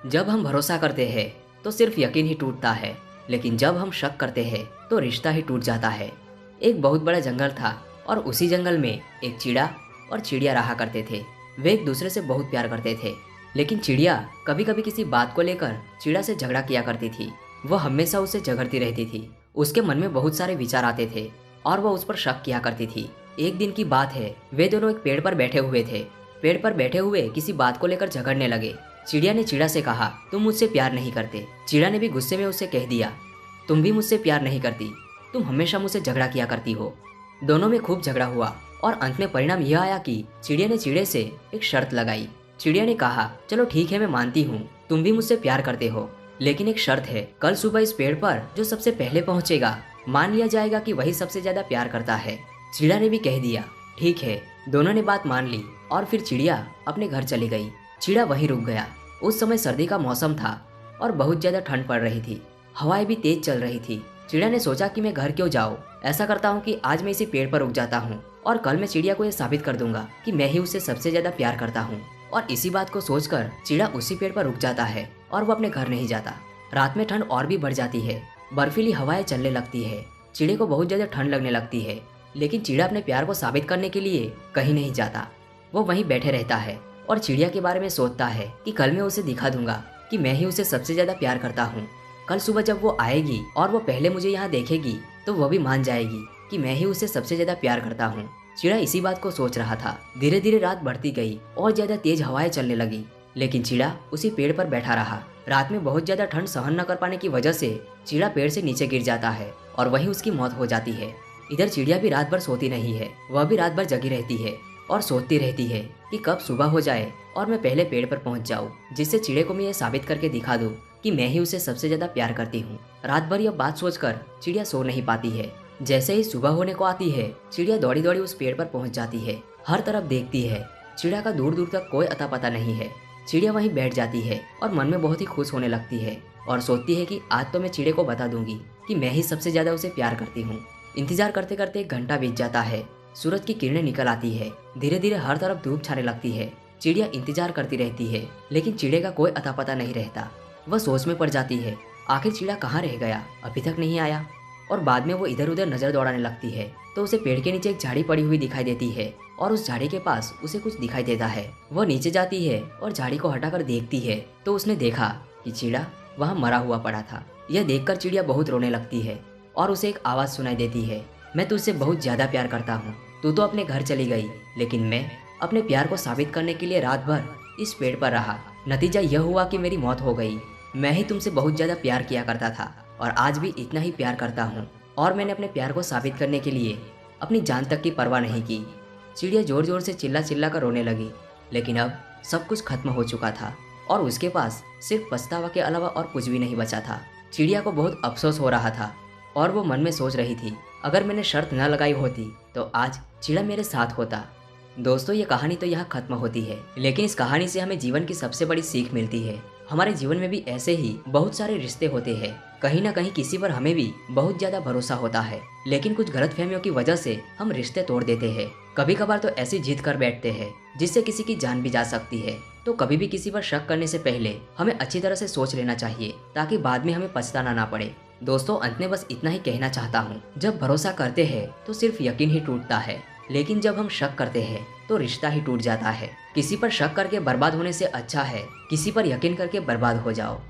जब हम भरोसा करते हैं तो सिर्फ यकीन ही टूटता है, लेकिन जब हम शक करते हैं तो रिश्ता ही टूट जाता है। एक बहुत बड़ा जंगल था और उसी जंगल में एक चिड़ा और चिड़िया रहा करते थे। वे एक दूसरे से बहुत प्यार करते थे, लेकिन चिड़िया कभी कभी किसी बात को लेकर चिड़ा से झगड़ा किया करती थी। वह हमेशा उससे झगड़ती रहती थी। उसके मन में बहुत सारे विचार आते थे और वह उस पर शक किया करती थी। एक दिन की बात है, वे दोनों एक पेड़ पर बैठे हुए थे। पेड़ पर बैठे हुए किसी बात को लेकर झगड़ने लगे। चिड़िया ने चिड़ा से कहा, तुम मुझसे प्यार नहीं करते। चिड़ा ने भी गुस्से में उससे कह दिया, तुम भी मुझसे प्यार नहीं करती, तुम हमेशा मुझसे झगड़ा किया करती हो। दोनों में खूब झगड़ा हुआ और अंत में परिणाम यह आया कि चिड़िया ने चिड़े से एक शर्त लगाई। चिड़िया ने कहा, चलो ठीक है, मैं मानती हूँ तुम भी मुझसे प्यार करते हो, लेकिन एक शर्त है, कल सुबह इस पेड़ पर जो सबसे पहले पहुंचेगा मान लिया जाएगा कि वही सबसे ज्यादा प्यार करता है। चिड़िया ने भी कह दिया, ठीक है। दोनों ने बात मान ली और फिर चिड़िया अपने घर चली गई। चिड़ा वहीं रुक गया। उस समय सर्दी का मौसम था और बहुत ज्यादा ठंड पड़ रही थी। हवाएं भी तेज चल रही थी। चिड़िया ने सोचा कि मैं घर क्यों जाऊँ, ऐसा करता हूँ कि आज मैं इसी पेड़ पर रुक जाता हूँ और कल मैं चिड़िया को यह साबित कर दूंगा कि मैं ही उससे सबसे ज्यादा प्यार करता हूँ। और इसी बात को सोचकर चिड़ा उसी पेड़ पर रुक जाता है और वो अपने घर नहीं जाता। रात में ठंड और भी बढ़ जाती है। बर्फीली हवाएं चलने लगती है। चिड़े को बहुत ज्यादा ठंड लगने लगती है, लेकिन चिड़ा अपने प्यार को साबित करने के लिए कहीं नहीं जाता। वो वहीं बैठे रहता है और चिड़िया के बारे में सोचता है कि कल मैं उसे दिखा दूंगा कि मैं ही उसे सबसे ज्यादा प्यार करता हूँ। कल सुबह जब वो आएगी और वो पहले मुझे यहाँ देखेगी तो वो भी मान जाएगी कि मैं ही उसे सबसे ज्यादा प्यार करता हूँ। चिड़ा इसी बात को सोच रहा था। धीरे धीरे रात बढ़ती गई और ज्यादा तेज हवाएं चलने लगी, लेकिन चिड़ा उसी पेड़ पर बैठा रहा। रात में बहुत ज्यादा ठंड सहन न कर पाने की वजह से चिड़ा पेड़ से नीचे गिर जाता है और वहीं उसकी मौत हो जाती है। इधर चिड़िया भी रात भर सोती नहीं है। वह भी रात भर जगी रहती है और सोचती रहती है कि कब सुबह हो जाए और मैं पहले पेड़ पर पहुंच जाऊं, जिससे चिड़े को मैं ये साबित करके दिखा दूं कि मैं ही उसे सबसे ज्यादा प्यार करती हूँ। रात भर यह बात सोचकर चिड़िया सो नहीं पाती है। जैसे ही सुबह होने को आती है, चिड़िया दौड़ी दौड़ी उस पेड़ पर पहुंच जाती है। हर तरफ देखती है, चिड़िया का दूर दूर तक कोई अता पता नहीं है। चिड़िया वहीं बैठ जाती है और मन में बहुत ही खुश होने लगती है और सोचती है कि आज तो मैं चिड़े को बता दूंगी कि मैं ही सबसे ज्यादा उसे प्यार करती हूँ। इंतजार करते करते 1 घंटा बीत जाता है। सूरज की किरणें निकल आती है। धीरे धीरे हर तरफ धूप छाने लगती है। चिड़िया इंतजार करती रहती है, लेकिन चिड़े का कोई अता पता नहीं रहता। वह सोच में पड़ जाती है, आखिर चिड़ा कहाँ रह गया, अभी तक नहीं आया। और बाद में वो इधर उधर नजर दौड़ाने लगती है तो उसे पेड़ के नीचे एक झाड़ी पड़ी हुई दिखाई देती है और उस झाड़ी के पास उसे कुछ दिखाई देता है। वह नीचे जाती है और झाड़ी को हटाकर देखती है तो उसने देखा कि चिड़ा वहाँ मरा हुआ पड़ा था। यह देखकर चिड़िया बहुत रोने लगती है और उसे एक आवाज सुनाई देती है, मैं तुझसे बहुत ज्यादा प्यार करता हूँ। तू तो अपने घर चली गई, लेकिन मैं अपने प्यार को साबित करने के लिए रात भर इस पेड़ पर रहा। नतीजा यह हुआ कि मेरी मौत हो गई। मैं ही तुमसे बहुत ज्यादा प्यार किया करता था और आज भी इतना ही प्यार करता हूँ, और मैंने अपने प्यार को साबित करने के लिए अपनी जान तक की परवाह नहीं की। चिड़िया जोर जोर से चिल्ला चिल्ला कर रोने लगी, लेकिन अब सब कुछ खत्म हो चुका था और उसके पास सिर्फ पछतावा के अलावा और कुछ भी नहीं बचा था। चिड़िया को बहुत अफसोस हो रहा था और वो मन में सोच रही थी, अगर मैंने शर्त न लगाई होती तो आज चिड़ा मेरे साथ होता। दोस्तों, ये कहानी तो यहाँ खत्म होती है, लेकिन इस कहानी से हमें जीवन की सबसे बड़ी सीख मिलती है। हमारे जीवन में भी ऐसे ही बहुत सारे रिश्ते होते हैं। कहीं ना कहीं किसी पर हमें भी बहुत ज्यादा भरोसा होता है, लेकिन कुछ गलतफहमियों की वजह से हम रिश्ते तोड़ देते हैं। कभी कभार तो ऐसी जिद कर बैठते हैं जिससे किसी की जान भी जा सकती है। तो कभी भी किसी पर शक करने से पहले हमें अच्छी तरह से सोच लेना चाहिए, ताकि बाद में हमें पछताना ना पड़े। दोस्तों, अंत में बस इतना ही कहना चाहता हूँ, जब भरोसा करते हैं तो सिर्फ यकीन ही टूटता है, लेकिन जब हम शक करते हैं तो रिश्ता ही टूट जाता है। किसी पर शक करके बर्बाद होने से अच्छा है किसी पर यकीन करके बर्बाद हो जाओ।